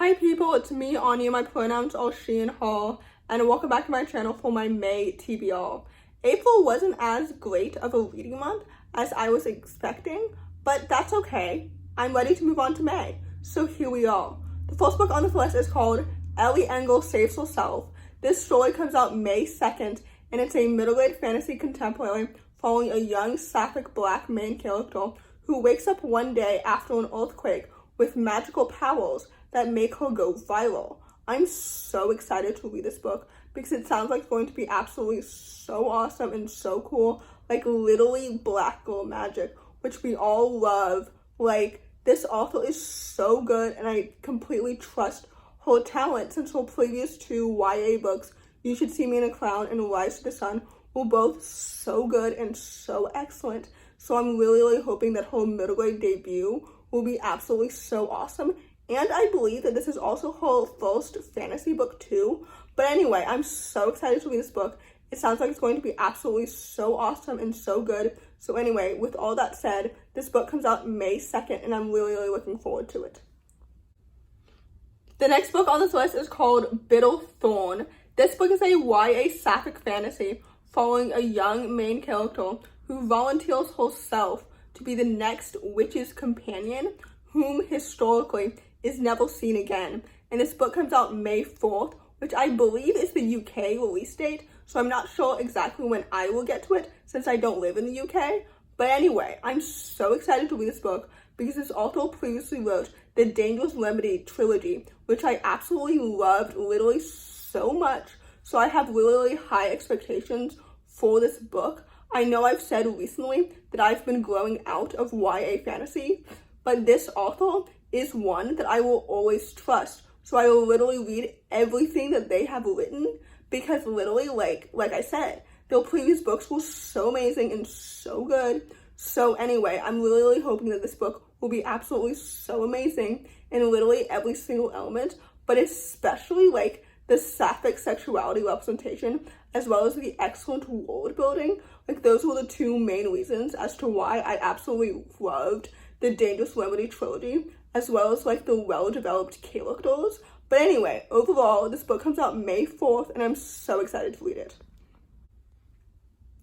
Hi people, it's me, Anja. My pronouns are she and her, and welcome back to my channel for my May TBR. April wasn't as great of a reading month as I was expecting, but that's okay. I'm ready to move on to May, so here we are. The first book on this list is called Ellie Engle Saves Herself. This story comes out May 2nd, and it's a middle-aged fantasy contemporary following a young sapphic black main character who wakes up one day after an earthquake with magical powers that make her go viral. I'm so excited to read this book because it sounds like it's going to be absolutely so awesome and so cool, like literally black girl magic, which we all love. Like, this author is so good and I completely trust her talent since her previous two YA books, You Should See Me in a Crown and Rise to the Sun, were both so good and so excellent. So I'm really hoping that her middle grade debut will be absolutely so awesome. And I believe that this is also her first fantasy book too. But anyway, I'm so excited to read this book. It sounds like it's going to be absolutely so awesome and so good. So anyway, with all that said, this book comes out May 2nd and I'm really looking forward to it. The next book on this list is called Bitterthorn. This book is a YA sapphic fantasy following a young main character who volunteers herself to be the next witch's companion, whom historically is never seen again. And this book comes out May 4th, which I believe is the UK release date, so I'm not sure exactly when I will get to it since I don't live in the UK. But anyway, I'm so excited to read this book because this author previously wrote the Dangerous Remedy trilogy, which I absolutely loved literally so much. So I have really high expectations for this book. I know I've said recently that I've been growing out of YA fantasy, but this author is one that I will always trust. So I will literally read everything that they have written because literally, like I said, their previous books were so amazing and so good. So anyway, I'm really hoping that this book will be absolutely so amazing in literally every single element, but especially like the sapphic sexuality representation as well as the excellent world building. Like, those were the two main reasons as to why I absolutely loved the Dangerous Remedy trilogy, as well as like the well-developed characters. But anyway, overall, this book comes out May 4th and I'm so excited to read it.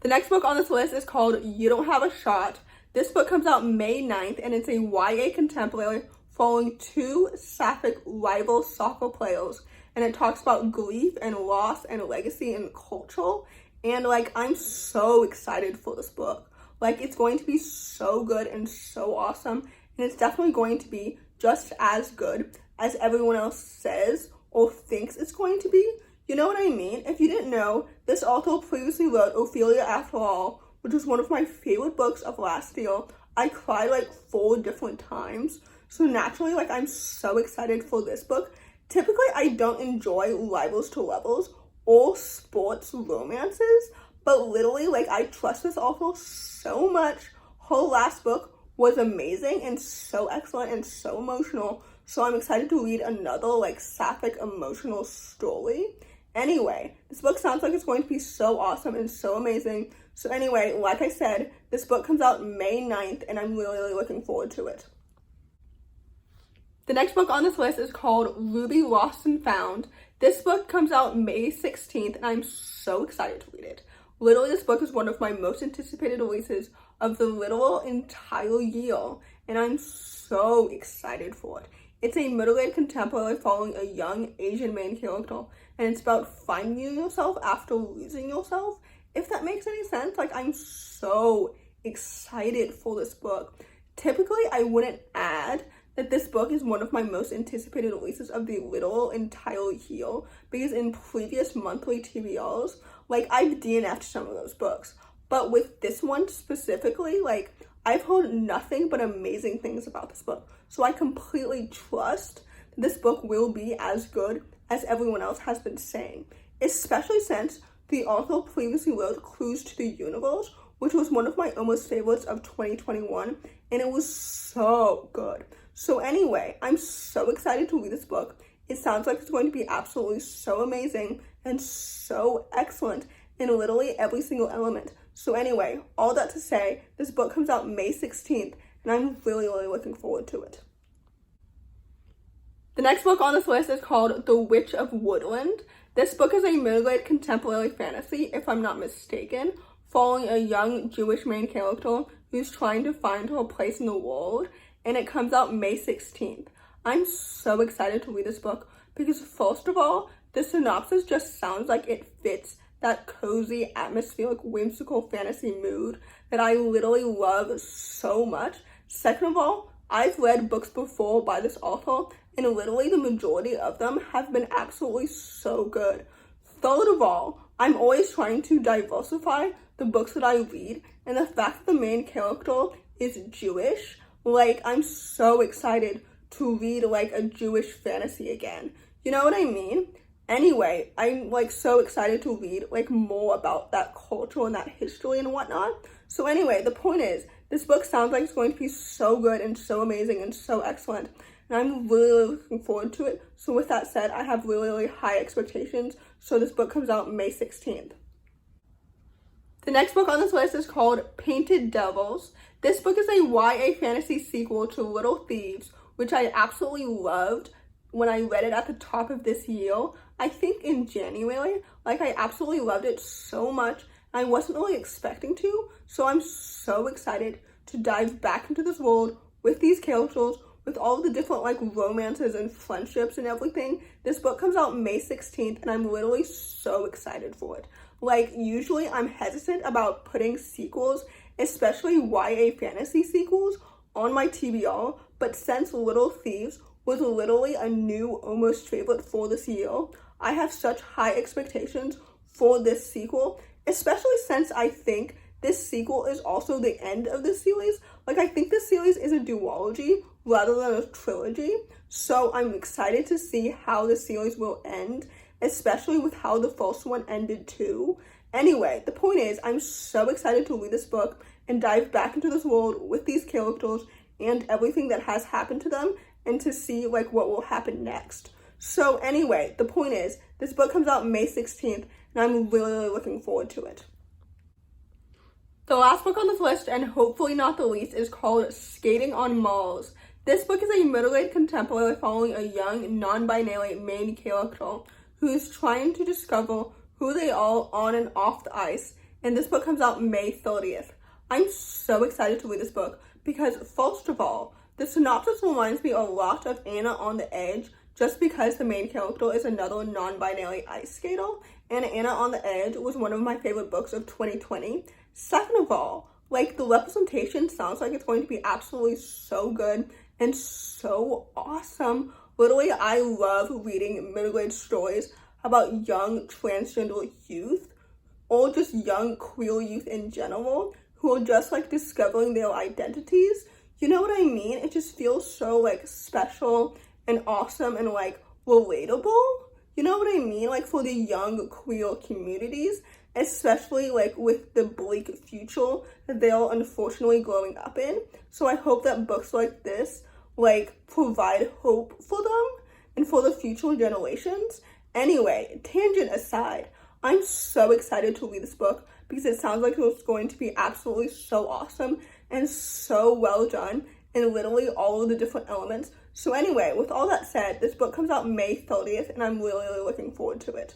The next book on this list is called You Don't Have a Shot. This book comes out May 9th and it's a YA contemporary following two sapphic rival soccer players. And it talks about grief and loss and legacy and culture. And like, I'm so excited for this book. Like, it's going to be so good and so awesome. And it's definitely going to be just as good as everyone else says or thinks it's going to be. You know what I mean? If you didn't know, this author previously wrote Ophelia After All, which was one of my favorite books of last year. I cried like 4 different times. So naturally, like, I'm so excited for this book. Typically, I don't enjoy Rivals to Levels or sports romances, but literally, like, I trust this author so much. Her last book was amazing and so excellent and so emotional, so I'm excited to read another, like, sapphic emotional story. Anyway, this book sounds like it's going to be so awesome and so amazing. So anyway, like I said, this book comes out May 9th, and I'm really looking forward to it. The next book on this list is called Ruby Lost and Found. This book comes out May 16th, and I'm so excited to read it. Literally, this book is one of my most anticipated releases of the literal entire year, and I'm so excited for it. It's a middle-aged contemporary following a young Asian main character, and it's about finding yourself after losing yourself, if that makes any sense. Like, I'm so excited for this book. Typically, I wouldn't add that this book is one of my most anticipated releases of the literal entire year because in previous monthly TBRs, like, I've DNF'd some of those books. But with this one specifically, like, I've heard nothing but amazing things about this book. So I completely trust that this book will be as good as everyone else has been saying, especially since the author previously wrote Clues to the Universe, which was one of my almost favorites of 2021, and it was so good. So anyway, I'm so excited to read this book. It sounds like it's going to be absolutely so amazing and so excellent in literally every single element. So anyway, all that to say, this book comes out May 16th, and I'm really looking forward to it. The next book on this list is called The Witch of Woodland. This book is a middle-grade contemporary fantasy, if I'm not mistaken, following a young Jewish main character who's trying to find her place in the world, and it comes out May 16th. I'm so excited to read this book because, first of all, the synopsis just sounds like it fits that cozy, atmospheric, whimsical fantasy mood that I literally love so much. Second of all, I've read books before by this author, and literally the majority of them have been absolutely so good. Third of all, I'm always trying to diversify the books that I read, and the fact that the main character is Jewish, like, I'm so excited to read, like, a Jewish fantasy again. You know what I mean? Anyway, I'm, like, so excited to read, like, more about that culture and that history and whatnot. So anyway, the point is, this book sounds like it's going to be so good and so amazing and so excellent, and I'm really looking forward to it. So with that said, I have really, really high expectations. So this book comes out May 16th. The next book on this list is called Painted Devils. This book is a YA fantasy sequel to Little Thieves, which I absolutely loved when I read it at the top of this year. I think in January, like, I absolutely loved it so much. I wasn't really expecting to, so I'm so excited to dive back into this world with these characters, with all the different, like, romances and friendships and everything. This book comes out May 16th, and I'm literally so excited for it. Like, usually I'm hesitant about putting sequels, especially YA fantasy sequels, on my TBR, but since Little Thieves was literally a new almost favorite for this year, I have such high expectations for this sequel, especially since I think this sequel is also the end of this series. Like, I think this series is a duology rather than a trilogy, so I'm excited to see how the series will end, especially with how the first one ended too. Anyway, the point is, I'm so excited to read this book and dive back into this world with these characters and everything that has happened to them, and to see, like, what will happen next. So anyway, the point is, this book comes out May 16th, and I'm really, really looking forward to it. The last book on this list, and hopefully not the least, is called Skating on Mars. This book is a middle-aged contemporary following a young, non-binary main character who is trying to discover who they are on and off the ice, and this book comes out May 30th. I'm so excited to read this book because, first of all, the synopsis reminds me a lot of Anna on the Edge, just because the main character is another non-binary ice skater, and Anna on the Edge was one of my favorite books of 2020. Second of all, like, the representation sounds like it's going to be absolutely so good and so awesome. Literally, I love reading middle-aged stories about young transgender youth, or just young queer youth in general, who are just, like, discovering their identities. You know what I mean? It just feels so, like, special and awesome and, like, relatable. You know what I mean? Like, for the young queer communities, especially, like, with the bleak future that they're unfortunately growing up in. So I hope that books like this, like, provide hope for them and for the future generations. Anyway, tangent aside, I'm so excited to read this book because it sounds like it's going to be absolutely so awesome and so well done, and literally all of the different elements. So anyway, with all that said, this book comes out May 30th, and I'm really, really looking forward to it.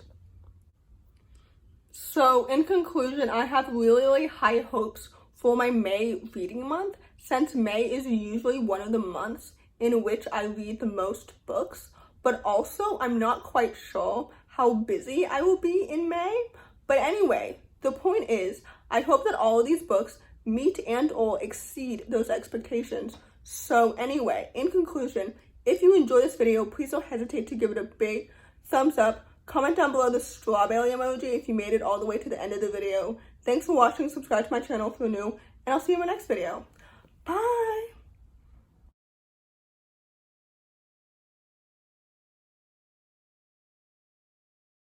So in conclusion, I have really, really high hopes for my May reading month, since May is usually one of the months in which I read the most books, but also I'm not quite sure how busy I will be in May. But anyway, the point is, I hope that all of these books meet and or exceed those expectations. So anyway, in conclusion, if you enjoyed this video, please don't hesitate to give it a big thumbs up. Comment down below the strawberry emoji if you made it all the way to the end of the video. Thanks for watching, subscribe to my channel if you're new, and I'll see you in my next video. Bye!